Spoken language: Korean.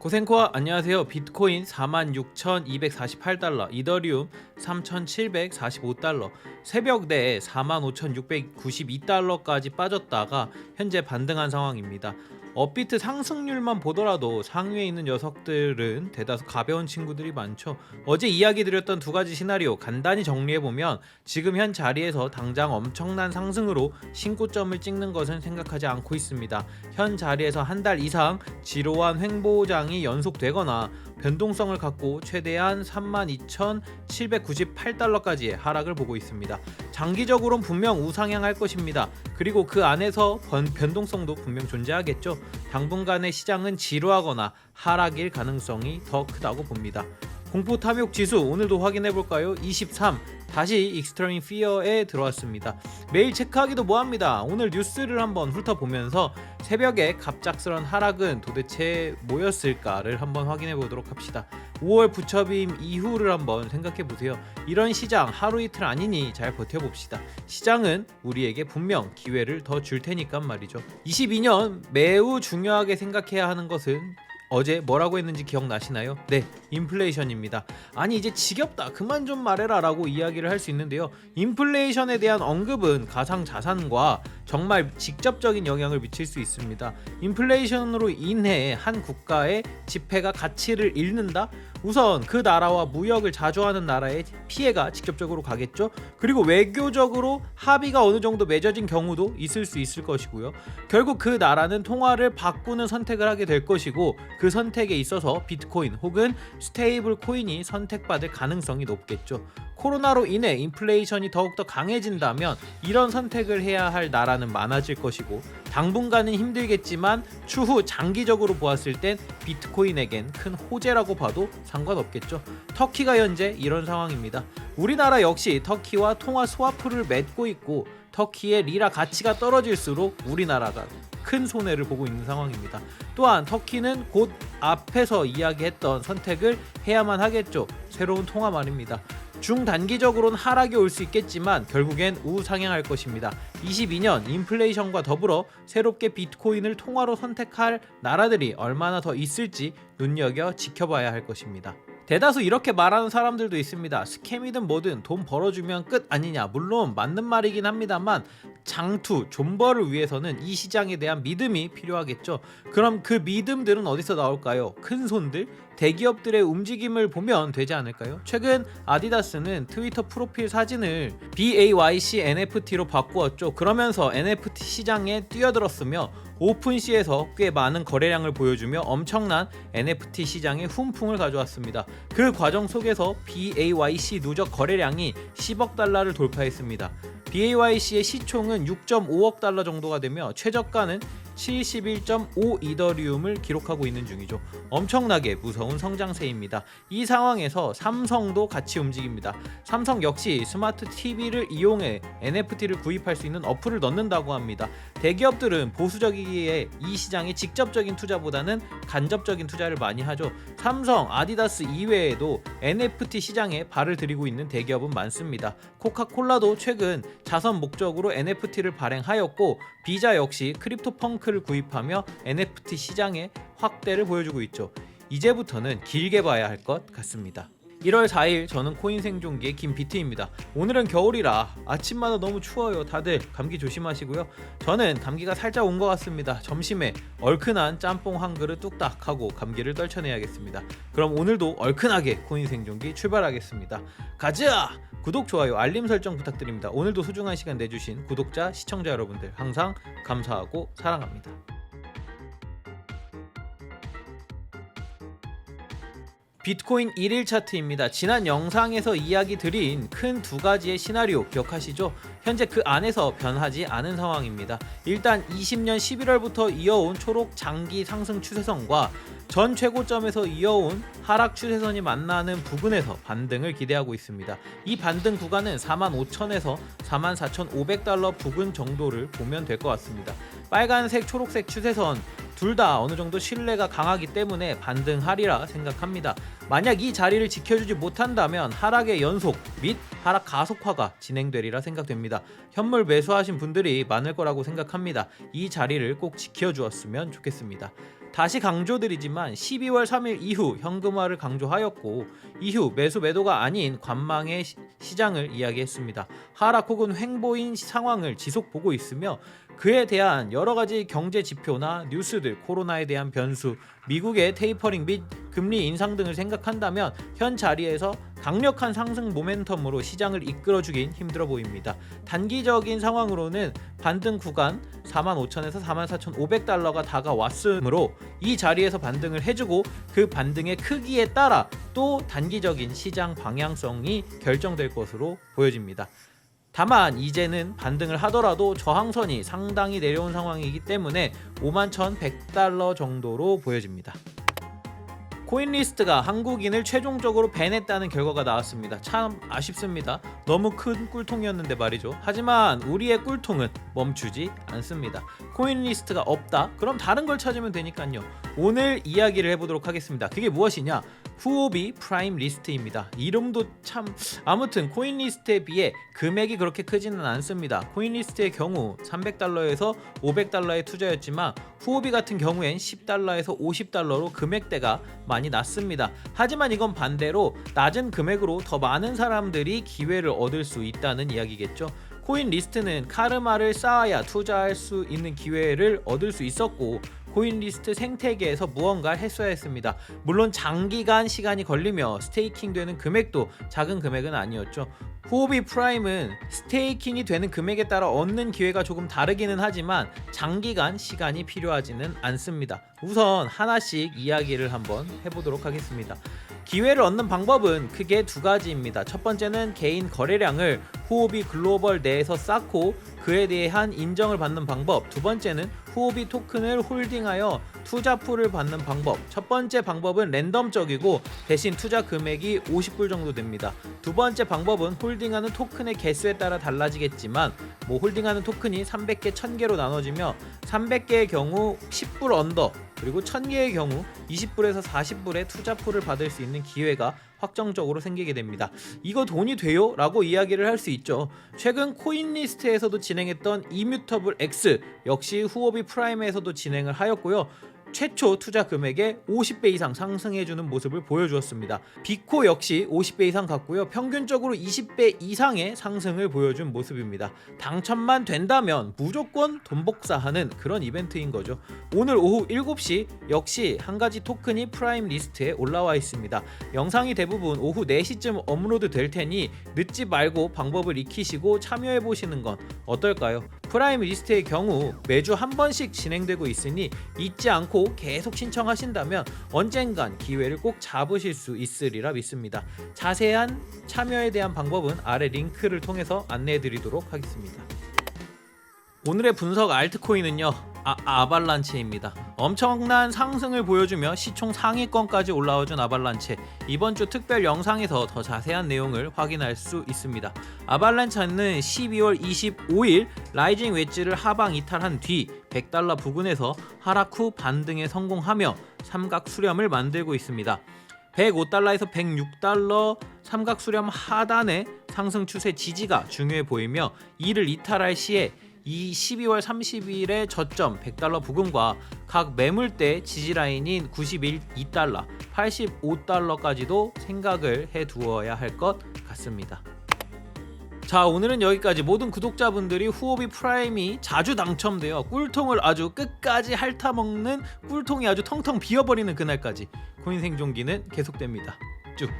고생코아 안녕하세요. 비트코인 46,248달러, 이더리움 3,745달러, 새벽 내에 45,692달러까지 빠졌다가 현재 반등한 상황입니다. 업비트 상승률만 보더라도 상위에 있는 녀석들은 대다수 가벼운 친구들이 많죠. 어제 이야기 드렸던 두 가지 시나리오 간단히 정리해보면 지금 현 자리에서 당장 엄청난 상승으로 신고점을 찍는 것은 생각하지 않고 있습니다. 현 자리에서 한 달 이상 지루한 횡보장이 연속되거나 변동성을 갖고 최대한 32,798달러까지의 하락을 보고 있습니다. 장기적으로는 분명 우상향할 것입니다. 그리고 그 안에서 변동성도 분명 존재하겠죠. 당분간의 시장은 지루하거나 하락일 가능성이 더 크다고 봅니다. 공포 탐욕 지수 오늘도 확인해 볼까요? 23. 다시 익스트림 피어에 들어왔습니다. 매일 체크하기도 뭐합니다. 오늘 뉴스를 한번 훑어보면서 새벽에 갑작스런 하락은 도대체 뭐였을까를 한번 확인해 보도록 합시다. 5월 부처빔 이후를 한번 생각해 보세요. 이런 시장 하루 이틀 아니니 잘 버텨봅시다. 시장은 우리에게 분명 기회를 더 줄 테니까 말이죠. 22년 매우 중요하게 생각해야 하는 것은 어제 뭐라고 했는지 기억나시나요? 네, 인플레이션입니다. 아니 이제 지겹다 그만 좀 말해라 라고 이야기를 할 수 있는데요. 인플레이션에 대한 언급은 가상자산과 정말 직접적인 영향을 미칠 수 있습니다. 인플레이션으로 인해 한 국가의 지폐가 가치를 잃는다? 우선 그 나라와 무역을 자주 하는 나라에 피해가 직접적으로 가겠죠. 그리고 외교적으로 합의가 어느 정도 맺어진 경우도 있을 수 있을 것이고요. 결국 그 나라는 통화를 바꾸는 선택을 하게 될 것이고 그 선택에 있어서 비트코인 혹은 스테이블 코인이 선택받을 가능성이 높겠죠. 코로나로 인해 인플레이션이 더욱더 강해진다면 이런 선택을 해야 할 나라는 많아질 것이고 당분간은 힘들겠지만 추후 장기적으로 보았을 땐 비트코인에겐 큰 호재라고 봐도 상관없겠죠. 터키가 현재 이런 상황입니다. 우리나라 역시 터키와 통화 스와프를 맺고 있고 터키의 리라 가치가 떨어질수록 우리나라가 큰 손해를 보고 있는 상황입니다. 또한 터키는 곧 앞에서 이야기했던 선택을 해야만 하겠죠. 새로운 통화 말입니다. 중단기적으로는 하락이 올 수 있겠지만 결국엔 우상향할 것입니다. 22년 인플레이션과 더불어 새롭게 비트코인을 통화로 선택할 나라들이 얼마나 더 있을지 눈여겨 지켜봐야 할 것입니다. 대다수 이렇게 말하는 사람들도 있습니다. 스캠이든 뭐든 돈 벌어주면 끝 아니냐. 물론 맞는 말이긴 합니다만 장투, 존버를 위해서는 이 시장에 대한 믿음이 필요하겠죠. 그럼 그 믿음들은 어디서 나올까요? 큰 손들? 대기업들의 움직임을 보면 되지 않을까요? 최근 아디다스는 트위터 프로필 사진을 BAYC NFT로 바꾸었죠. 그러면서 NFT 시장에 뛰어들었으며 오픈시에서 꽤 많은 거래량을 보여주며 엄청난 NFT 시장에 훈풍을 가져왔습니다. 그 과정 속에서 BAYC 누적 거래량이 10억 달러를 돌파했습니다. BAYC의 시총은 6.5억 달러 정도가 되며 최저가는 71.5 이더리움을 기록하고 있는 중이죠. 엄청나게 무서운 성장세입니다. 이 상황에서 삼성도 같이 움직입니다. 삼성 역시 스마트 TV를 이용해 NFT를 구입할 수 있는 어플을 넣는다고 합니다. 대기업들은 보수적이기에 이 시장에 직접적인 투자보다는 간접적인 투자를 많이 하죠. 삼성, 아디다스 이외에도 NFT 시장에 발을 들이고 있는 대기업은 많습니다. 코카콜라도 최근 자선 목적으로 NFT를 발행하였고 비자 역시 크립토펑크를 구입하며 NFT 시장의 확대를 보여주고 있죠. 이제부터는 길게 봐야 할 것 같습니다. 1월 4일 저는 코인 생존기의 김비트입니다. 오늘은 겨울이라 아침마다 너무 추워요. 다들 감기 조심하시고요. 저는 감기가 살짝 온 것 같습니다. 점심에 얼큰한 짬뽕 한 그릇 뚝딱 하고 감기를 떨쳐내야겠습니다. 그럼 오늘도 얼큰하게 코인 생존기 출발하겠습니다. 가자! 구독, 좋아요, 알림 설정 부탁드립니다. 오늘도 소중한 시간 내주신 구독자, 시청자 여러분들 항상 감사하고 사랑합니다. 비트코인 1일 차트입니다. 지난 영상에서 이야기 드린 큰 두 가지의 시나리오 기억하시죠? 현재 그 안에서 변하지 않은 상황입니다. 일단 20년 11월부터 이어온 초록 장기 상승 추세선과 전 최고점에서 이어온 하락 추세선이 만나는 부근에서 반등을 기대하고 있습니다. 이 반등 구간은 45,000에서 44,500달러 부근 정도를 보면 될 것 같습니다. 빨간색, 초록색 추세선 둘 다 어느 정도 신뢰가 강하기 때문에 반등하리라 생각합니다. 만약 이 자리를 지켜주지 못한다면 하락의 연속 및 하락 가속화가 진행되리라 생각됩니다. 현물 매수하신 분들이 많을 거라고 생각합니다. 이 자리를 꼭 지켜주었으면 좋겠습니다. 다시 강조드리지만 12월 3일 이후 현금화를 강조하였고 이후 매수 매도가 아닌 관망의 시장을 이야기했습니다. 하락 혹은 횡보인 상황을 지속 보고 있으며 그에 대한 여러 가지 경제 지표나 뉴스들, 코로나에 대한 변수, 미국의 테이퍼링 및 금리 인상 등을 생각한다면 현 자리에서 강력한 상승 모멘텀으로 시장을 이끌어주긴 힘들어 보입니다. 단기적인 상황으로는 반등 구간 45,000에서 44,500달러가 다가왔으므로 이 자리에서 반등을 해주고 그 반등의 크기에 따라 또 단기적인 시장 방향성이 결정될 것으로 보여집니다. 다만 이제는 반등을 하더라도 저항선이 상당히 내려온 상황이기 때문에 51,100달러 정도로 보여집니다. 코인리스트가 한국인을 최종적으로 밴했다는 결과가 나왔습니다. 참 아쉽습니다. 너무 큰 꿀통이었는데 말이죠. 하지만 우리의 꿀통은 멈추지 않습니다. 코인리스트가 없다? 그럼 다른 걸 찾으면 되니까요. 오늘 이야기를 해보도록 하겠습니다. 그게 무엇이냐? 후오비 프라임 리스트입니다. 이름도 참 아무튼 코인리스트에 비해 금액이 그렇게 크지는 않습니다. 코인리스트의 경우 300달러에서 500달러의 투자였지만 후오비 같은 경우엔 10달러에서 50달러로 금액대가 많이 낮습니다. 하지만 이건 반대로 낮은 금액으로 더 많은 사람들이 기회를 얻을 수 있다는 이야기겠죠. 코인 리스트는 카르마를 쌓아야 투자할 수 있는 기회를 얻을 수 있었고 코인 리스트 생태계에서 무언가를 했어야 했습니다. 물론 장기간 시간이 걸리며 스테이킹 되는 금액도 작은 금액은 아니었죠. 후오비 프라임은 스테이킹이 되는 금액에 따라 얻는 기회가 조금 다르기는 하지만 장기간 시간이 필요하지는 않습니다. 우선 하나씩 이야기를 한번 해보도록 하겠습니다. 기회를 얻는 방법은 크게 두 가지입니다. 첫 번째는 개인 거래량을 후오비 글로벌 내에서 쌓고 그에 대한 인정을 받는 방법. 두 번째는 후오비 토큰을 홀딩하여 투자풀을 받는 방법. 첫 번째 방법은 랜덤적이고 대신 투자 금액이 50불 정도 됩니다. 두 번째 방법은 홀딩하는 토큰의 개수에 따라 달라지겠지만 홀딩하는 토큰이 300개, 1000개로 나눠지며 300개의 경우 10불 언더 그리고 1000개의 경우 20불에서 40불의 투자풀을 받을 수 있는 기회가 확정적으로 생기게 됩니다. 이거 돈이 돼요? 라고 이야기를 할 수 있죠. 최근 코인리스트에서도 진행했던 이뮤터블 X 역시 후오비 프라임에서도 진행을 하였고요. 최초 투자 금액의 50배 이상 상승해주는 모습을 보여주었습니다. 비코 역시 50배 이상 갔고요. 평균적으로 20배 이상의 상승을 보여준 모습입니다. 당첨만 된다면 무조건 돈 복사하는 그런 이벤트인 거죠. 오늘 오후 7시 역시 한 가지 토큰이 프라임 리스트에 올라와 있습니다. 영상이 대부분 오후 4시쯤 업로드 될 테니 늦지 말고 방법을 익히시고 참여해 보시는 건 어떨까요? 프라임 리스트의 경우 매주 한 번씩 진행되고 있으니 잊지 않고 계속 신청하신다면 언젠간 기회를 꼭 잡으실 수 있으리라 믿습니다. 자세한 참여에 대한 방법은 아래 링크를 통해서 안내해 드리도록 하겠습니다. 오늘의 분석 알트코인은요 아발란체입니다. 엄청난 상승을 보여주며 시총 상위권까지 올라와준 아발란체. 이번 주 특별 영상에서 더 자세한 내용을 확인할 수 있습니다. 아발란체는 12월 25일 라이징 웨지를 하방 이탈한 뒤 100달러 부근에서 하락 후 반등에 성공하며 삼각 수렴을 만들고 있습니다. 105달러에서 106달러 삼각 수렴 하단의 상승 추세 지지가 중요해 보이며 이를 이탈할 시에 이 12월 30일의 저점 100달러 부근과 각 매물대 지지라인인 91달러, 85달러까지도 생각을 해두어야 할 것 같습니다. 자, 오늘은 여기까지. 모든 구독자분들이 후오비 프라임이 자주 당첨되어 꿀통을 아주 끝까지 핥아먹는 꿀통이 아주 텅텅 비어버리는 그날까지 코인 생존기는 계속됩니다. 쭉.